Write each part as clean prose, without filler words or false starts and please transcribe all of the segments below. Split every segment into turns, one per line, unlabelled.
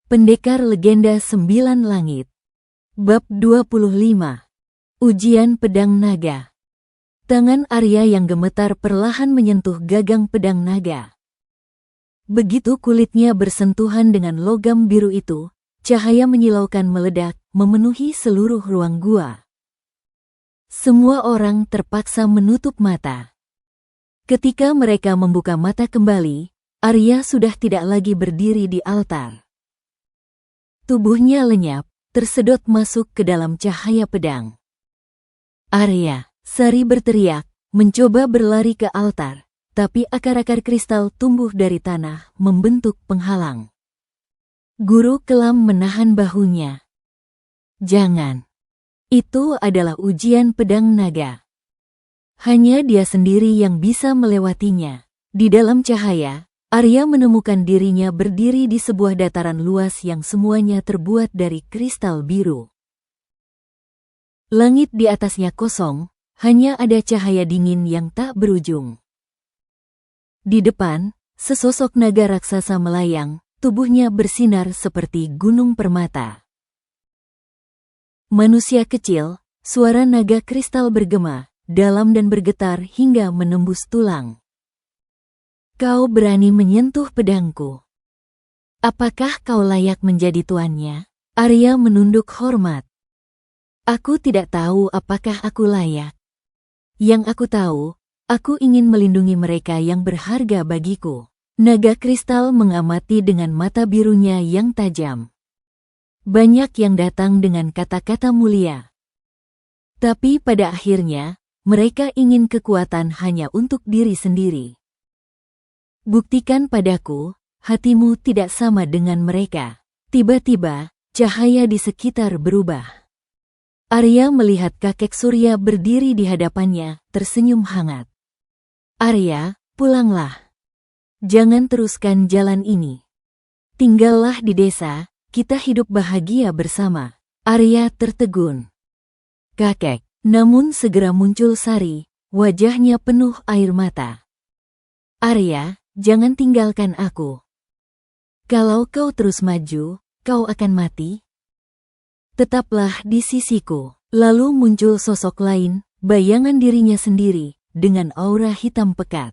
Pendekar Legenda Sembilan Langit. Bab 25. Ujian Pedang Naga. Tangan Arya yang gemetar perlahan menyentuh gagang pedang naga. Begitu kulitnya bersentuhan dengan logam biru itu, cahaya menyilaukan meledak, memenuhi seluruh ruang gua. Semua orang terpaksa menutup mata. Ketika mereka membuka mata kembali, Arya sudah tidak lagi berdiri di altar. Tubuhnya lenyap, tersedot masuk ke dalam cahaya pedang. Arya, Sari berteriak, mencoba berlari ke altar, tapi akar-akar kristal tumbuh dari tanah, membentuk penghalang. Guru kelam menahan bahunya. Jangan. Itu adalah ujian pedang naga. Hanya dia sendiri yang bisa melewatinya. Di dalam cahaya, Arya menemukan dirinya berdiri di sebuah dataran luas yang semuanya terbuat dari kristal biru. Langit di atasnya kosong, hanya ada cahaya dingin yang tak berujung. Di depan, sesosok naga raksasa melayang, tubuhnya bersinar seperti gunung permata. Manusia kecil, suara naga kristal bergema, dalam dan bergetar hingga menembus tulang. Kau berani menyentuh pedangku. Apakah kau layak menjadi tuannya? Arya menunduk hormat. Aku tidak tahu apakah aku layak. Yang aku tahu, aku ingin melindungi mereka yang berharga bagiku. Naga kristal mengamati dengan mata birunya yang tajam. Banyak yang datang dengan kata-kata mulia. Tapi pada akhirnya, mereka ingin kekuatan hanya untuk diri sendiri. Buktikan padaku, hatimu tidak sama dengan mereka. Tiba-tiba, cahaya di sekitar berubah. Arya melihat kakek Surya berdiri di hadapannya, tersenyum hangat. Arya, pulanglah. Jangan teruskan jalan ini. Tinggallah di desa, kita hidup bahagia bersama. Arya tertegun. Kakek, namun segera muncul Sari, wajahnya penuh air mata. Arya, jangan tinggalkan aku. Kalau kau terus maju, kau akan mati. Tetaplah di sisiku. Lalu muncul sosok lain, bayangan dirinya sendiri, dengan aura hitam pekat.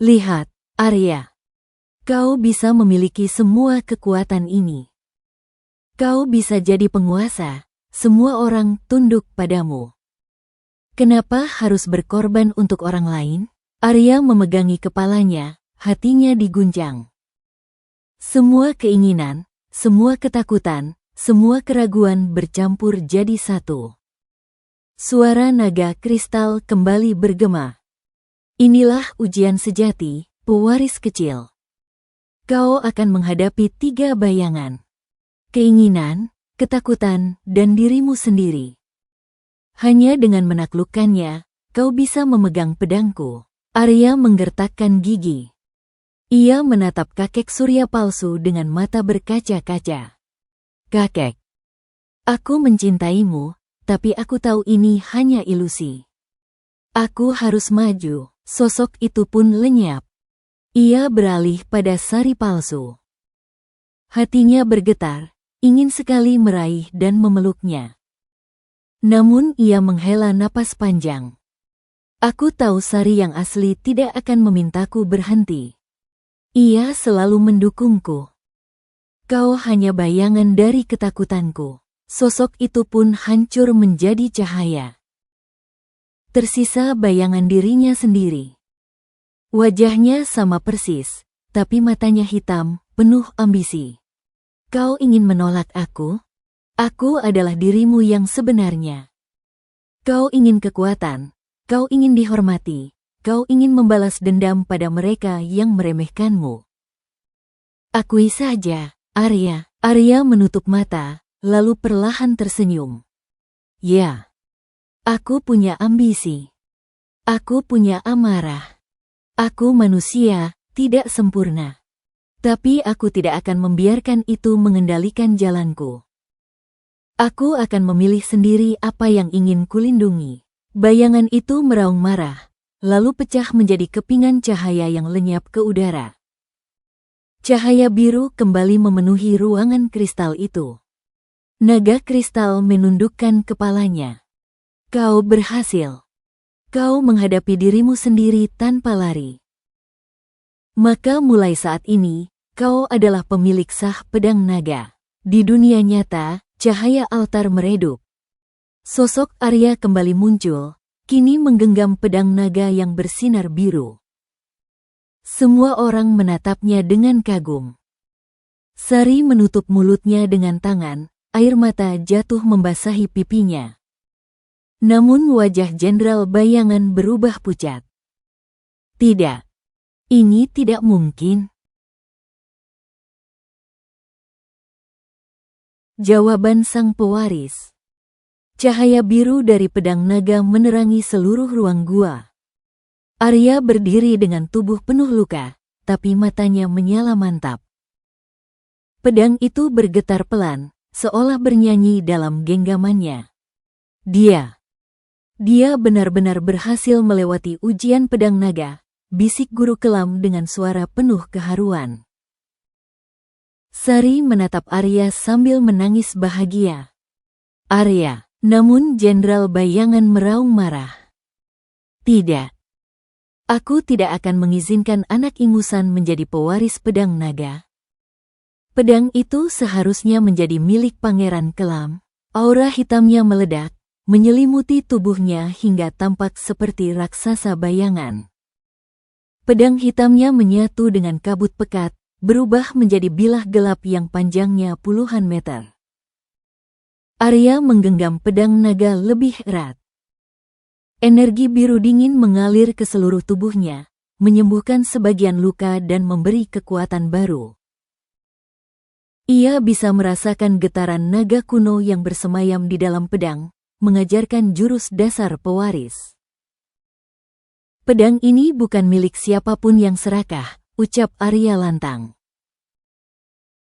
Lihat, Arya. Kau bisa memiliki semua kekuatan ini. Kau bisa jadi penguasa, semua orang tunduk padamu. Kenapa harus berkorban untuk orang lain? Arya memegangi kepalanya, hatinya diguncang. Semua keinginan, semua ketakutan, semua keraguan bercampur jadi satu. Suara naga kristal kembali bergema. Inilah ujian sejati, pewaris kecil. Kau akan menghadapi 3 bayangan. Keinginan, ketakutan, dan dirimu sendiri. Hanya dengan menaklukkannya, kau bisa memegang pedangku. Arya menggertakkan gigi. Ia menatap kakek Surya palsu dengan mata berkaca-kaca. Kakek, aku mencintaimu, tapi aku tahu ini hanya ilusi. Aku harus maju. Sosok itu pun lenyap. Ia beralih pada Sari palsu. Hatinya bergetar, ingin sekali meraih dan memeluknya. Namun ia menghela napas panjang. Aku tahu Sari yang asli tidak akan memintaku berhenti. Ia selalu mendukungku. Kau hanya bayangan dari ketakutanku. Sosok itu pun hancur menjadi cahaya. Tersisa bayangan dirinya sendiri. Wajahnya sama persis, tapi matanya hitam, penuh ambisi. Kau ingin menolak aku? Aku adalah dirimu yang sebenarnya. Kau ingin kekuatan. Kau ingin dihormati, kau ingin membalas dendam pada mereka yang meremehkanmu. Akui saja, Arya. Arya menutup mata, lalu perlahan tersenyum. Ya, aku punya ambisi. Aku punya amarah. Aku manusia, tidak sempurna. Tapi aku tidak akan membiarkan itu mengendalikan jalanku. Aku akan memilih sendiri apa yang ingin kulindungi. Bayangan itu meraung marah, lalu pecah menjadi kepingan cahaya yang lenyap ke udara. Cahaya biru kembali memenuhi ruangan kristal itu. Naga kristal menundukkan kepalanya. Kau berhasil. Kau menghadapi dirimu sendiri tanpa lari. Maka mulai saat ini, kau adalah pemilik sah pedang naga. Di dunia nyata, cahaya altar meredup. Sosok Arya kembali muncul, kini menggenggam pedang naga yang bersinar biru. Semua orang menatapnya dengan kagum. Sari menutup mulutnya dengan tangan, air mata jatuh membasahi pipinya. Namun wajah Jenderal Bayangan berubah pucat. Tidak. Ini tidak mungkin. Jawaban sang pewaris. Cahaya biru dari pedang naga menerangi seluruh ruang gua. Arya berdiri dengan tubuh penuh luka, tapi matanya menyala mantap. Pedang itu bergetar pelan, seolah bernyanyi dalam genggamannya. Dia benar-benar berhasil melewati ujian pedang naga, bisik guru kelam dengan suara penuh keharuan. Sari menatap Arya sambil menangis bahagia. Arya, namun Jenderal Bayangan meraung marah. Tidak. Aku tidak akan mengizinkan anak ingusan menjadi pewaris pedang naga. Pedang itu seharusnya menjadi milik Pangeran Kelam. Aura hitamnya meledak, menyelimuti tubuhnya hingga tampak seperti raksasa bayangan. Pedang hitamnya menyatu dengan kabut pekat, berubah menjadi bilah gelap yang panjangnya puluhan meter. Arya menggenggam pedang naga lebih erat. Energi biru dingin mengalir ke seluruh tubuhnya, menyembuhkan sebagian luka dan memberi kekuatan baru. Ia bisa merasakan getaran naga kuno yang bersemayam di dalam pedang, mengajarkan jurus dasar pewaris. Pedang ini bukan milik siapapun yang serakah, ucap Arya lantang.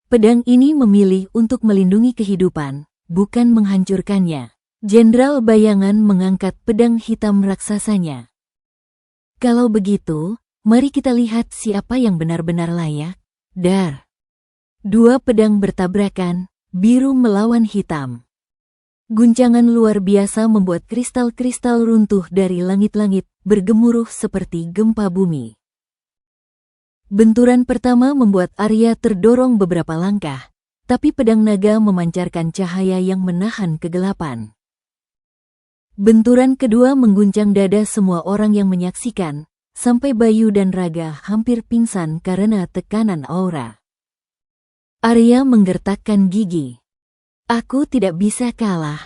Pedang ini memilih untuk melindungi kehidupan, bukan menghancurkannya. Jenderal Bayangan mengangkat pedang hitam raksasanya. Kalau begitu, mari kita lihat siapa yang benar-benar layak. Dar. Dua pedang bertabrakan, biru melawan hitam. Guncangan luar biasa membuat kristal-kristal runtuh dari langit-langit, bergemuruh seperti gempa bumi. Benturan pertama membuat Arya terdorong beberapa langkah, tapi pedang naga memancarkan cahaya yang menahan kegelapan. Benturan kedua mengguncang dada semua orang yang menyaksikan, sampai Bayu dan Raga hampir pingsan karena tekanan aura. Arya menggertakkan gigi. Aku tidak bisa kalah.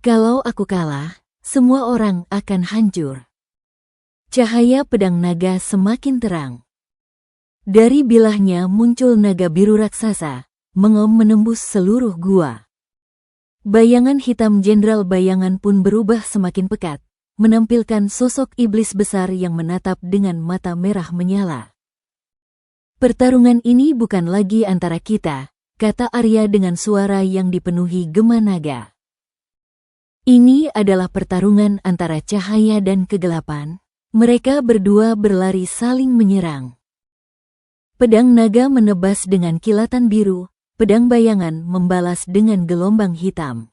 Kalau aku kalah, semua orang akan hancur. Cahaya pedang naga semakin terang. Dari bilahnya muncul naga biru raksasa, mengom menembus seluruh gua. Bayangan hitam Jenderal Bayangan pun berubah semakin pekat, menampilkan sosok iblis besar yang menatap dengan mata merah menyala. Pertarungan ini bukan lagi antara kita, kata Arya dengan suara yang dipenuhi gema naga. Ini adalah pertarungan antara cahaya dan kegelapan. Mereka berdua berlari saling menyerang. Pedang naga menebas dengan kilatan biru, pedang bayangan membalas dengan gelombang hitam.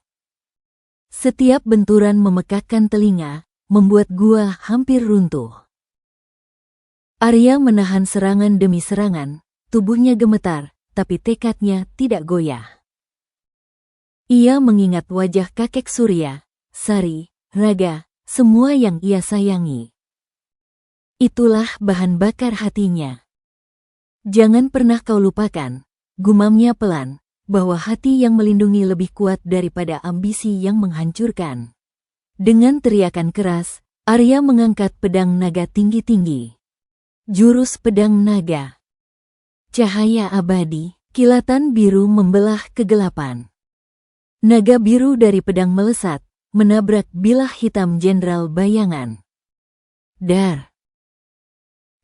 Setiap benturan memekakkan telinga, membuat gua hampir runtuh. Arya menahan serangan demi serangan, tubuhnya gemetar, tapi tekadnya tidak goyah. Ia mengingat wajah kakek Surya, Sari, Raga, semua yang ia sayangi. Itulah bahan bakar hatinya. Jangan pernah kau lupakan, gumamnya pelan, bahwa hati yang melindungi lebih kuat daripada ambisi yang menghancurkan. Dengan teriakan keras, Arya mengangkat pedang naga tinggi-tinggi. Jurus pedang naga. Cahaya abadi, kilatan biru membelah kegelapan. Naga biru dari pedang melesat, menabrak bilah hitam Jenderal Bayangan. Dar.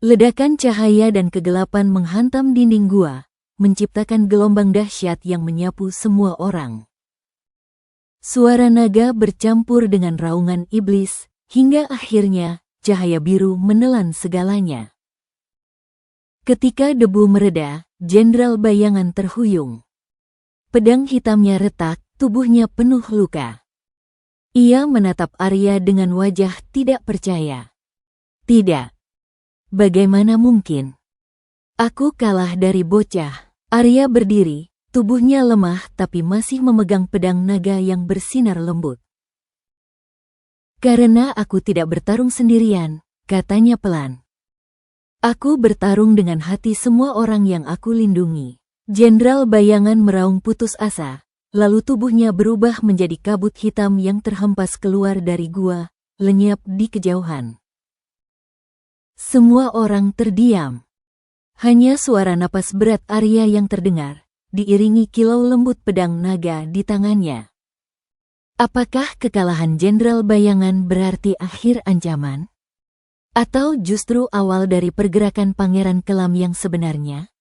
Ledakan cahaya dan kegelapan menghantam dinding gua, menciptakan gelombang dahsyat yang menyapu semua orang. Suara naga bercampur dengan raungan iblis, hingga akhirnya cahaya biru menelan segalanya. Ketika debu mereda, Jenderal Bayangan terhuyung. Pedang hitamnya retak, tubuhnya penuh luka. Ia menatap Arya dengan wajah tidak percaya. Tidak. Bagaimana mungkin? Aku kalah dari bocah. Arya berdiri, tubuhnya lemah tapi masih memegang pedang naga yang bersinar lembut. Karena aku tidak bertarung sendirian, katanya pelan. Aku bertarung dengan hati semua orang yang aku lindungi. Jenderal Bayangan meraung putus asa, lalu tubuhnya berubah menjadi kabut hitam yang terhempas keluar dari gua, lenyap di kejauhan. Semua orang terdiam. Hanya suara napas berat Arya yang terdengar, diiringi kilau lembut pedang naga di tangannya. Apakah kekalahan Jenderal Bayangan berarti akhir ancaman? Atau justru awal dari pergerakan Pangeran Kelam yang sebenarnya?